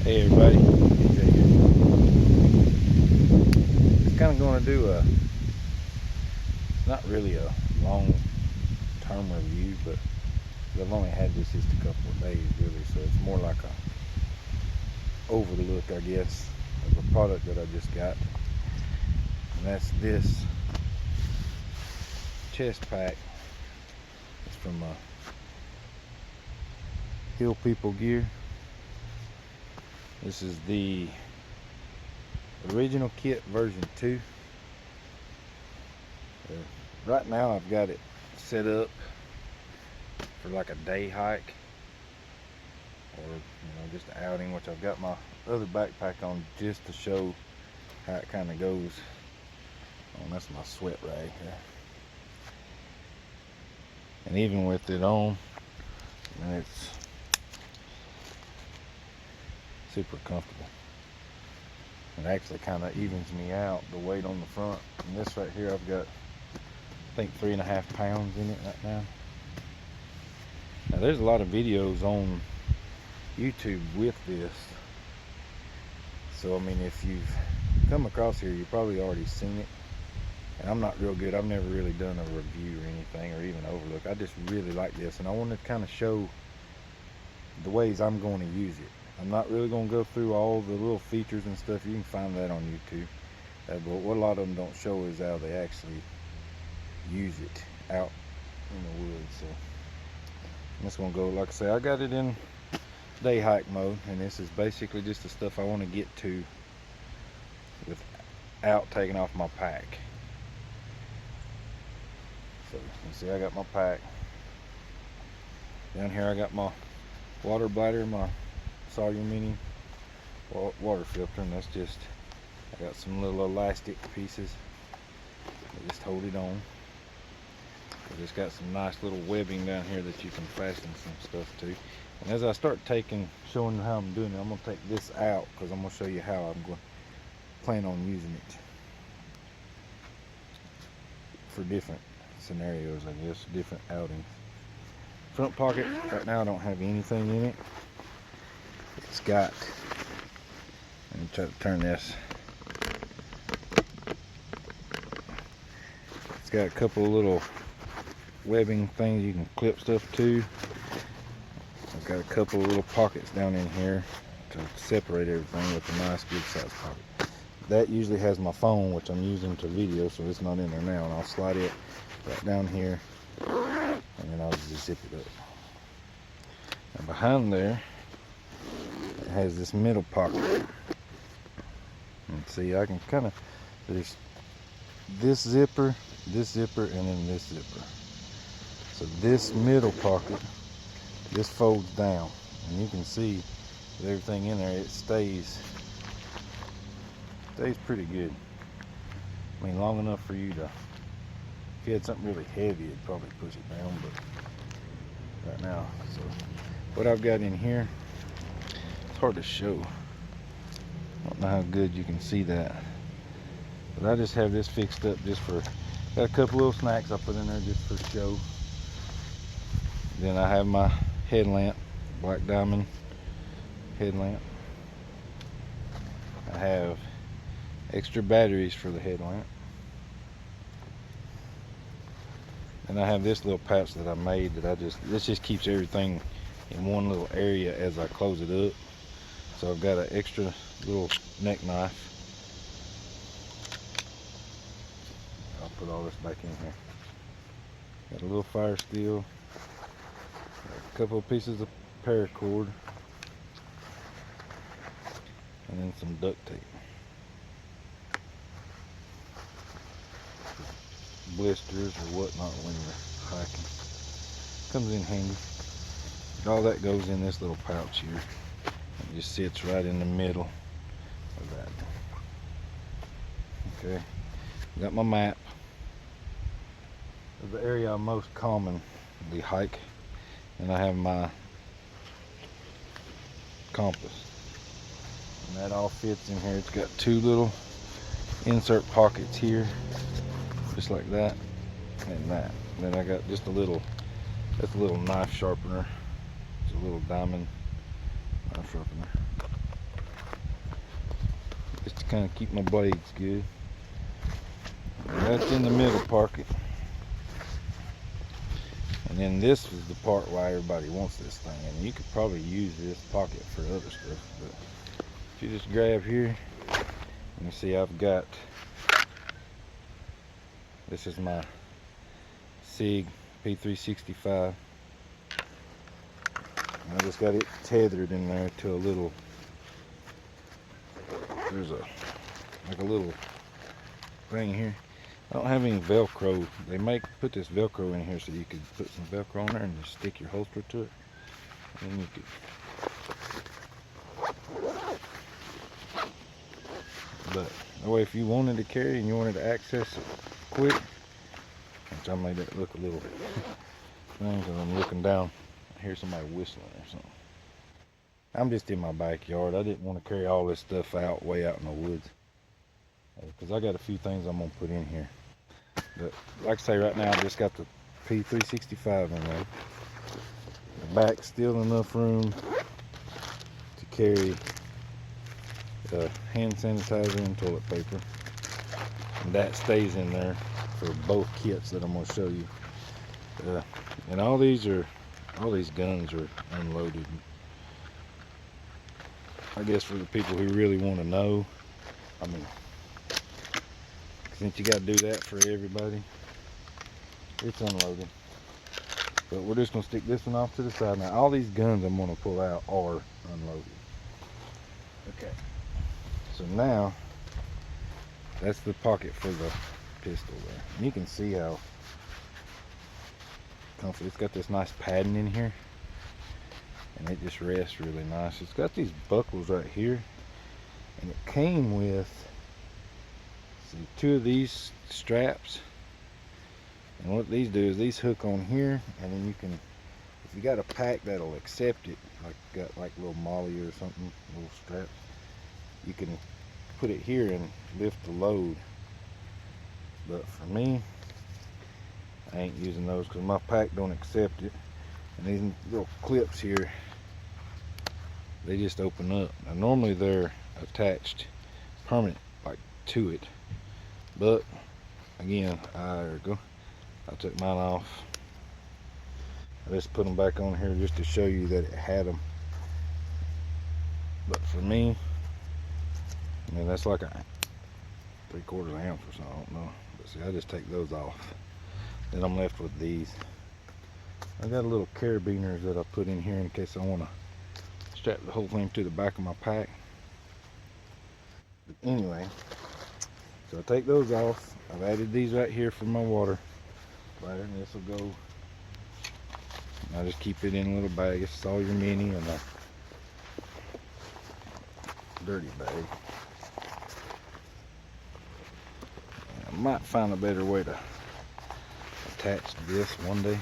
Hey everybody, DJ here. Just kind of going to do not really a long-term review, but I've only had this just a couple of days really, so it's more like a overlook, I guess, of a product that I just got, and that's this chest pack. It's from Hill People Gear. This is the original kit version 2. Right now I've got it set up for like a day hike or just an outing, which I've got my other backpack on just to show how it kind of goes. Oh, that's my sweat rag here. And even with it on, it's super comfortable. It actually kind of evens me out the weight on the front. And this right here, I've got, I think, 3.5 pounds in it right now. Now there's a lot of videos on YouTube with this, so I mean, if you've come across here, you've probably already seen it. And I'm not real good, I've never really done a review or anything, or even overlook. I just really like this, and I want to kind of show the ways I'm going to use it. I'm not really going to go through all the little features and stuff. You can find that on YouTube. But what a lot of them don't show is how they actually use it out in the woods. So I'm just going to go, like I say, I got it in day hike mode, and this is basically just the stuff I want to get to without taking off my pack. So you see, I got my pack. Down here I got my water bladder, my Sawyer Mini water filter, and that's just, I got some little elastic pieces that just hold it on. I just got some nice little webbing down here that you can fasten some stuff to. And as I start showing you how I'm doing it, I'm going to take this out because I'm going to show you how I'm going to plan on using it for different scenarios, I guess, different outings. Front pocket, right now I don't have anything in it. It's got, let me try to turn this. It's got a couple of little webbing things you can clip stuff to. I've got a couple of little pockets down in here to separate everything with a nice good size pocket. That usually has my phone, which I'm using to video, so it's not in there now, and I'll slide it right down here, and then I'll just zip it up. And behind there, it has this middle pocket. And see, I can kind of, there's this zipper, and then this zipper. So this middle pocket, this folds down, and you can see with everything in there, it stays pretty good. I mean, long enough for you to, if you had something really heavy, it'd probably push it down, but right now, so what I've got in here, it's hard to show. I don't know how good you can see that, but I just have this fixed up just for, got a couple little snacks I put in there just for show. Then I have my headlamp, black diamond headlamp. I have extra batteries for the headlamp. And I have this little pouch that I made that this just keeps everything in one little area as I close it up. So I've got an extra little neck knife. I'll put all this back in here. Got a little fire steel, a couple of pieces of paracord, and then some duct tape. Blisters or whatnot when you're hiking. Comes in handy. All that goes in this little pouch here. It just sits right in the middle of that. Okay. Got my map of the area I most commonly hike, and I have my compass. And that all fits in here. It's got two little insert pockets here, just like that and that. And then I got just a little, that's a little knife sharpener. It's a little diamond knife sharpener. just kind of keep my blades good. And that's in the middle pocket. And then this is the part why everybody wants this thing. And you could probably use this pocket for other stuff. But if you just grab here, you see I've got, this is my SIG P365. I just got it tethered in there to a little, there's like a little thing here. I don't have any Velcro. They put this Velcro in here so you could put some Velcro on there and just stick your holster to it. And then you could, but that way if you wanted to carry and you wanted to access it quick, which I made that look a little thing because I'm looking down. I hear somebody whistling or something. I'm just in my backyard. I didn't want to carry all this stuff way out in the woods, because I got a few things I'm going to put in here. But like I say, right now I just got the P365 in there. The back's still enough room to carry hand sanitizer and toilet paper. And that stays in there for both kits that I'm going to show you. And all these guns are unloaded. I guess for the people who really want to know, I mean, since you got to do that for everybody, it's unloaded. But we're just going to stick this one off to the side. Now all these guns I'm going to pull out are unloaded. Okay, so now that's the pocket for the pistol there. And you can see how comfy. It's got this nice padding in here, and it just rests really nice. It's got these buckles right here, and it came with, see, 2 of these straps. And what these do is these hook on here, and then you can, if you got a pack that'll accept it, like got like little molly or something, little straps, you can put it here and lift the load. But for me, I ain't using those because my pack don't accept it. And these little clips here, they just open up. Now normally they're attached permanent like to it, but again, I took mine off. I just put them back on here just to show you that it had them. But for me, I mean, that's like a 3/4 ounce or something, I don't know. But see, I just take those off. Then I'm left with these. I got a little carabiners that I put in here in case I want to strap the whole thing to the back of my pack. But anyway, so I take those off. I've added these right here for my water bladder, and this will go. I just keep it in a little bag. It's all your mini and a dirty bag. And I might find a better way to attach this one day.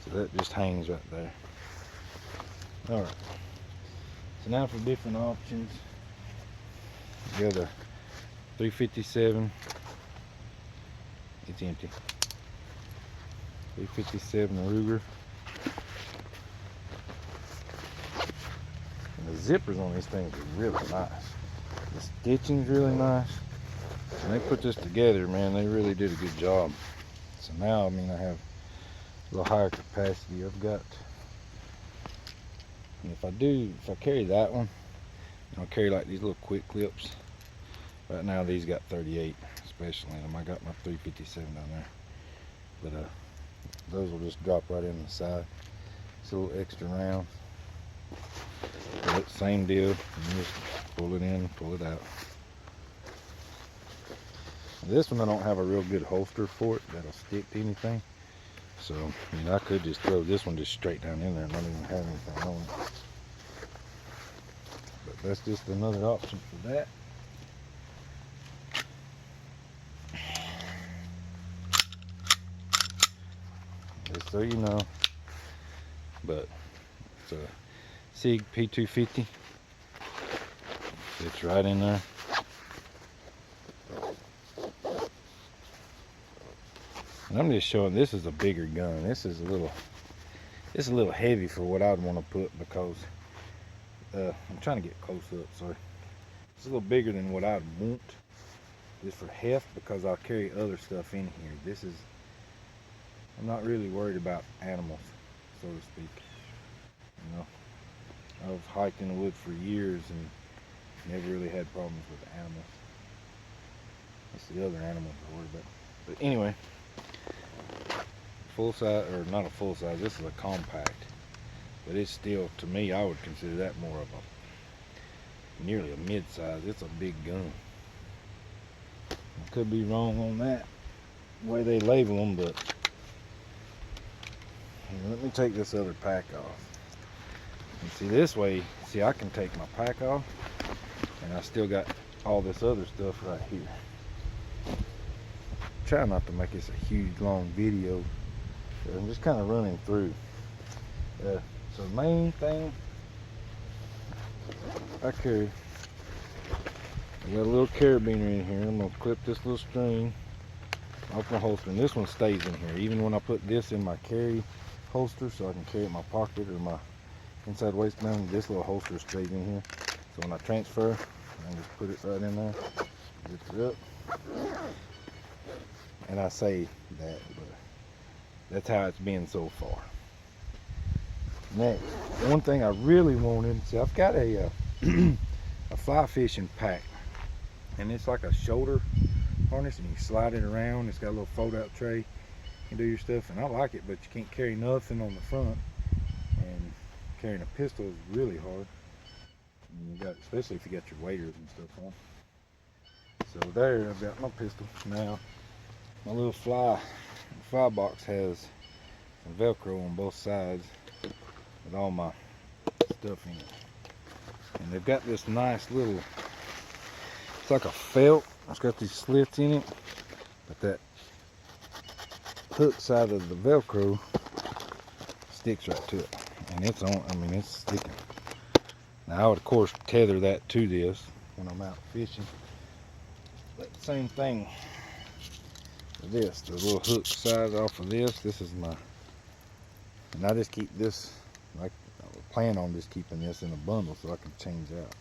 So that just hangs right there. Alright. So now for different options. You got a 357. It's empty. 357 Ruger. And the zippers on these things are really nice. The stitching's really nice. When they put this together, man, they really did a good job. So now, I mean, I have a little higher capacity. I've got, and if I carry that one, I'll carry like these little quick clips. Right now these got 38 especially in them. I got my 357 down there. But those will just drop right in the side. It's a little extra round. But same deal. You just pull it in, pull it out. This one I don't have a real good holster for it that'll stick to anything. So, I mean, I could just throw this one just straight down in there and not even have anything on it. But that's just another option for that. Just so you know. But it's a SIG P250. It's right in there. And I'm just showing, this is a bigger gun. This is a little heavy for what I'd want to put, because I'm trying to get close up, sorry. It's a little bigger than what I'd want just for heft, because I'll carry other stuff in here. I'm not really worried about animals, so to speak. You know, I've hiked in the woods for years and never really had problems with animals. That's the other animals I worry about. But anyway, full size, or not a full size, this is a compact. But it's still, to me, I would consider that more of nearly a mid-size. It's a big gun. I could be wrong on that, the way they label them, but let me take this other pack off. And see, this way, I can take my pack off, and I still got all this other stuff right here. Try not to make this a huge, long video. I'm just kind of running through. So the main thing I carry, I got a little carabiner in here. I'm gonna clip this little string off my holster, and this one stays in here even when I put this in my carry holster, so I can carry it in my pocket or my inside waistband. This little holster stays in here, so when I transfer, I can just put it right in there, zip it up. And I say that, but that's how it's been so far. Next, one thing I really wanted, see, I've got a a fly fishing pack, and it's like a shoulder harness, and you slide it around. It's got a little fold-out tray. You can do your stuff, and I like it, but you can't carry nothing on the front, and carrying a pistol is really hard. And you got, especially if you got your waders and stuff on. So there, I've got my pistol. Now, my little fly box has some Velcro on both sides with all my stuff in it. And they've got this nice little, it's like a felt. It's got these slits in it, but that hook side of the Velcro sticks right to it. And it's on, I mean, it's sticking. Now I would of course tether that to this when I'm out fishing. But same thing with this, the little hook side off of this. This is my, and I just keep this, like I plan on just keeping this in a bundle so I can change out.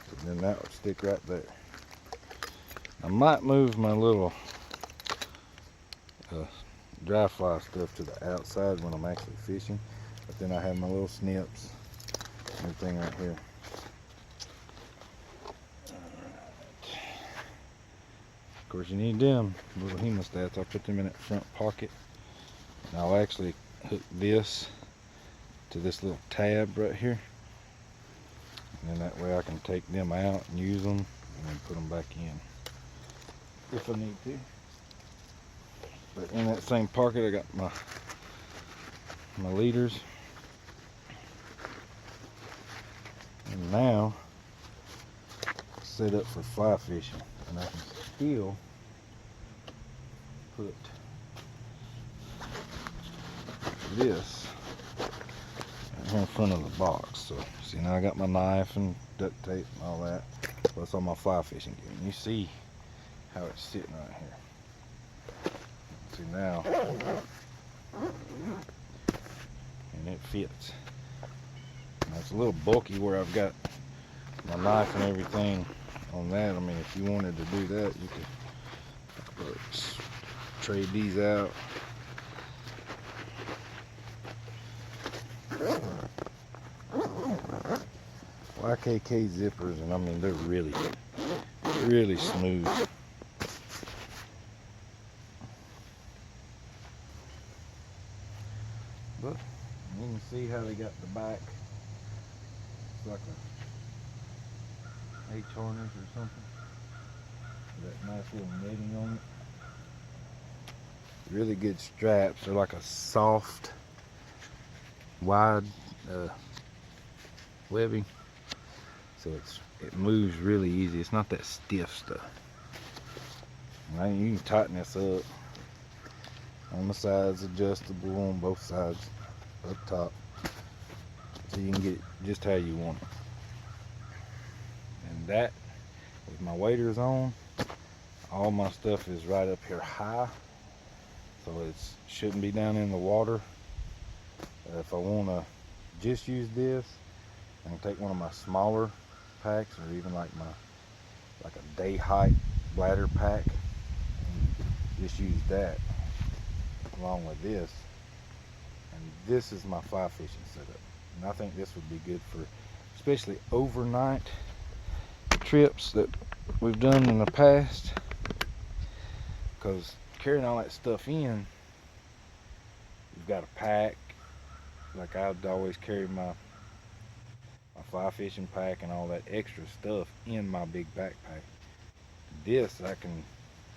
And then that would stick right there. I might move my little dry fly stuff to the outside when I'm actually fishing, but then I have my little snips, everything right here. Of course, you need them little hemostats. I'll put them in that front pocket, and I'll actually hook this to this little tab right here, and then that way I can take them out and use them, and then put them back in if I need to. But in that same pocket, I got my leaders. And now set up for fly fishing, and I can still put this right here in front of the box. So see, now I got my knife and duct tape and all that, plus all my fly fishing gear. And you see how it's sitting right here. See now, and it fits. Now it's a little bulky where I've got my knife and everything on that. I mean, if you wanted to do that, you could trade these out. YKK zippers, and I mean, they're really, really smooth. But you can see how they got the back. It's like a H harness or something. That nice little netting on it. Really good straps. They're like a soft, wide webbing. So it moves really easy. It's not that stiff stuff. Now you can tighten this up. On the sides, adjustable on both sides, up top, so you can get it just how you want it. And that, with my waders on, all my stuff is right up here high, so it shouldn't be down in the water. If I want to just use this, I can take one of my smaller packs, or even like a day hike bladder pack. And just use that along with this. And this is my fly fishing setup. And I think this would be good for especially overnight trips that we've done in the past, because carrying all that stuff in, you've got a pack. Like I'd always carry my fly fishing pack and all that extra stuff in my big backpack. This, I can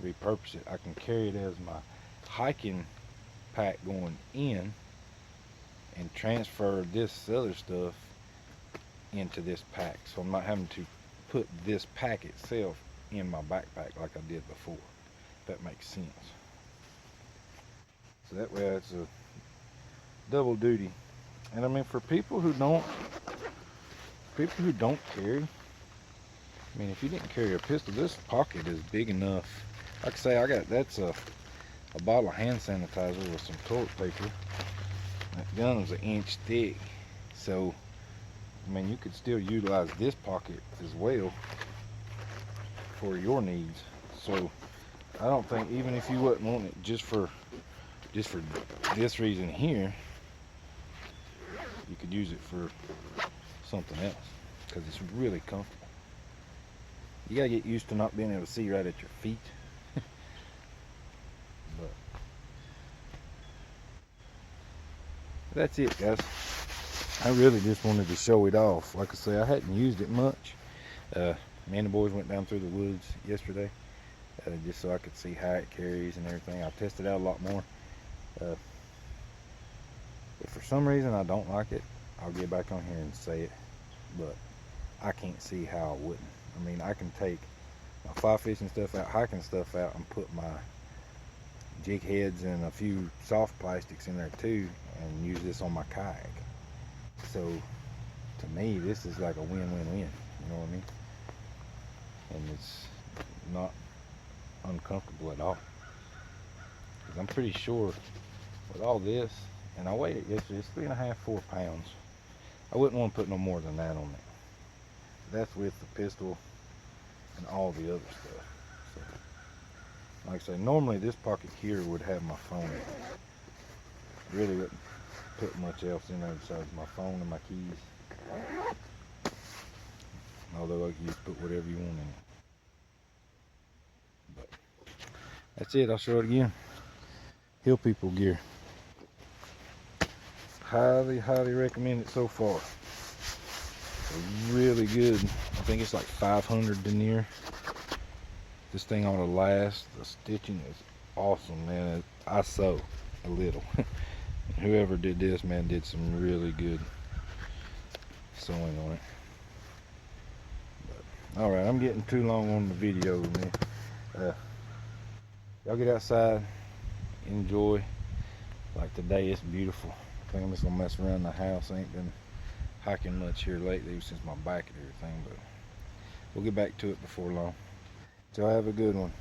repurpose it. I can carry it as my hiking pack going in and transfer this other stuff into this pack, so I'm not having to put this pack itself in my backpack like I did before, if that makes sense. So that way it's a double duty. And I mean, for people who don't carry, I mean, if you didn't carry a pistol, this pocket is big enough. Like I say, that's a bottle of hand sanitizer with some toilet paper. That gun is 1 inch thick, so I mean, you could still utilize this pocket as well for your needs. So I don't think, even if you wouldn't want it just for this reason here, you could use it for something else, because it's really comfortable. You gotta get used to not being able to see right at your feet. But that's it, guys. I really just wanted to show it off. Like I say, I hadn't used it much. Me and the boys went down through the woods yesterday, just so I could see how it carries and everything. I'll test it out a lot more. If for some reason I don't like it, I'll get back on here and say it, but I can't see how I wouldn't. I mean, I can take my fly fishing stuff out, hiking stuff out, and put my jig heads and a few soft plastics in there too, and use this on my kayak. So to me, this is like a win-win-win, you know what I mean? And it's not uncomfortable at all. Because I'm pretty sure with all this, and I weighed it yesterday, it's 3.5, 4 pounds. I wouldn't want to put no more than that on it. That's with the pistol and all the other stuff. So, like I say, normally this pocket here would have my phone in it. Really wouldn't put much else in there besides my phone and my keys. Although I can just put whatever you want in it. But that's it. I'll show it again. Hill People gear. Highly, highly recommend it so far. It's really good. I think it's like 500 denier. This thing ought to last. The stitching is awesome, man. I sew a little. Whoever did this, man, did some really good sewing on it. But, all right, I'm getting too long on the video, man. Y'all get outside, enjoy. Like today, it's beautiful. I think I'm just gonna mess around the house. I ain't been hiking much here lately since my back and everything, but we'll get back to it before long. So have a good one.